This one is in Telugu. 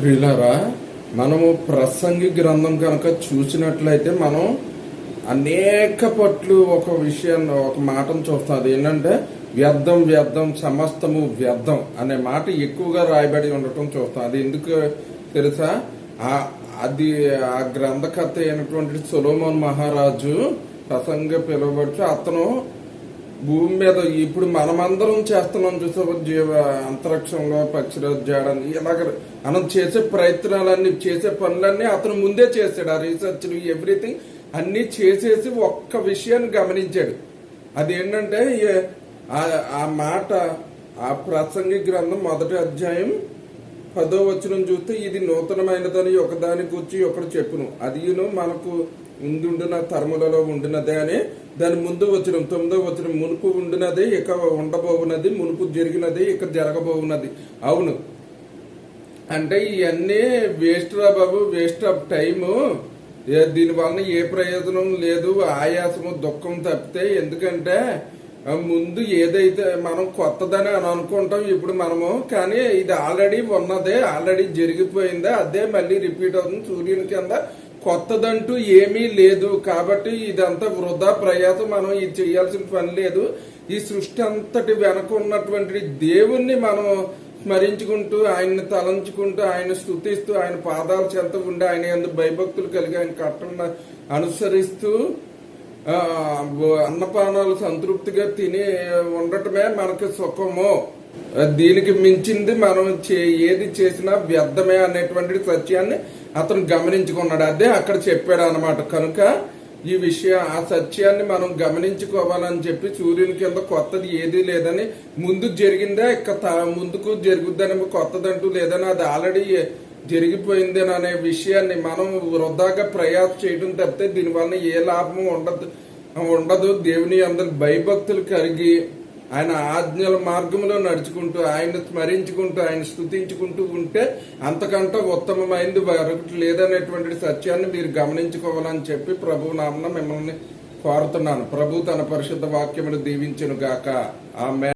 ప్రియులారా, మనము ప్రసంగి గ్రంథం కనుక చూసినట్లయితే మనం అనేక పట్లు ఒక విషయాన్ని ఒక మాటను చూస్తాం. అది ఏంటంటే వ్యర్థం వ్యర్థం సమస్తము వ్యర్థం అనే మాట ఎక్కువగా రాయబడి ఉండటం చూస్తాం. అది ఎందుకు తెలుసా? అది ఆ గ్రంథకర్త అయినటువంటి సొలొమోన్ మహారాజు ప్రసంగ పిలువబడుచు అతను భూమి మీద ఇప్పుడు మనమందరం చేస్తున్నాం చూసా, జీవ అంతరిక్షంలో పక్షిరాజు చేయడానికి ఇలాగ మనం చేసే ప్రయత్నాలన్నీ చేసే పనులన్నీ అతను ముందే చేశాడు. ఆ రీసెర్చ్లు ఎవ్రీథింగ్ అన్ని చేసేసి ఒక్క విషయాన్ని గమనించాడు. అదేంటంటే ఆ మాట ఆ ప్రసంగి గ్రంథం 1వ అధ్యాయం 10వ వచనం చూస్తే ఇది నూతనమైనదని ఒకదాని గురించి ఒకడు చెప్పును, అదిను మనకు ముందుండిన తరములలో ఉండినదే అని దాని ముందు వచనం 9వ వచనం, మునుపు ఉండినది ఇక ఉండబోవున్నది, మునుపు జరిగినది ఇక జరగబోవున్నది. అవును అంటే ఇవన్నీ వేస్ట్ రా బాబు, వేస్ట్ ఆఫ్ టైము, దీని వలన ఏ ప్రయోజనం లేదు, ఆయాసము దుఃఖం తప్పితే. ఎందుకంటే ముందు ఏదైతే మనం కొత్తదని అని అనుకుంటాం ఇప్పుడు మనము, కానీ ఇది ఆల్రెడీ ఉన్నదే, ఆల్రెడీ జరిగిపోయిందే, అదే మళ్ళీ రిపీట్ అవుతుంది. సూర్యుని కింద కొత్తదంటూ ఏమీ లేదు. కాబట్టి ఇదంతా వృధా ప్రయాసం, మనం ఇది చేయాల్సిన పని లేదు. ఈ సృష్టి అంతటి వెనక ఉన్నటువంటి దేవుణ్ణి మనం స్మరించుకుంటూ, ఆయన్ని తలంచుకుంటూ, ఆయన స్తుతిస్తూ, ఆయన పాదాల చెంత ఉండి, ఆయన యందు భయభక్తులు కలిగి ఆయన కట్టను అనుసరిస్తూ అన్నపానాలు సంతృప్తిగా తిని ఉండటమే మనకి సుఖము. దీనికి మించింది మనం ఏది చేసినా వ్యర్థమే అనేటువంటి సత్యాన్ని అతను గమనించుకున్నాడు. అదే అక్కడ చెప్పాడు అన్నమాట. కనుక ఈ ఆ సత్యాన్ని మనం గమనించుకోవాలని చెప్పి సూర్యుని కింద కొత్తది ఏదీ లేదని, ముందు జరిగిందే ఇక ముందుకు జరుగుద్దని, కొత్తదంటూ లేదని, అది ఆల్రెడీ జరిగిపోయిందని అనే విషయాన్ని మనం వృధాగా ప్రయాస చేయడం తప్పితే దీనివల్ల ఏ లాభము ఉండదు. దేవుని అందరు భయభక్తులు కలిగి ఆయన ఆజ్ఞల మార్గంలో నడుచుకుంటూ, ఆయన స్మరించుకుంటూ, ఆయన స్తుతించుకుంటూ ఉంటే అంతకంటే ఉత్తమమైంది మరొకటి లేదనేటువంటి సత్యాన్ని మీరు గమనించుకోవాలని చెప్పి ప్రభు నామమున మిమ్మల్ని కోరుతున్నాను. ప్రభు తన పరిశుద్ధ వాక్యమును దీవించును గాక. ఆమేన్.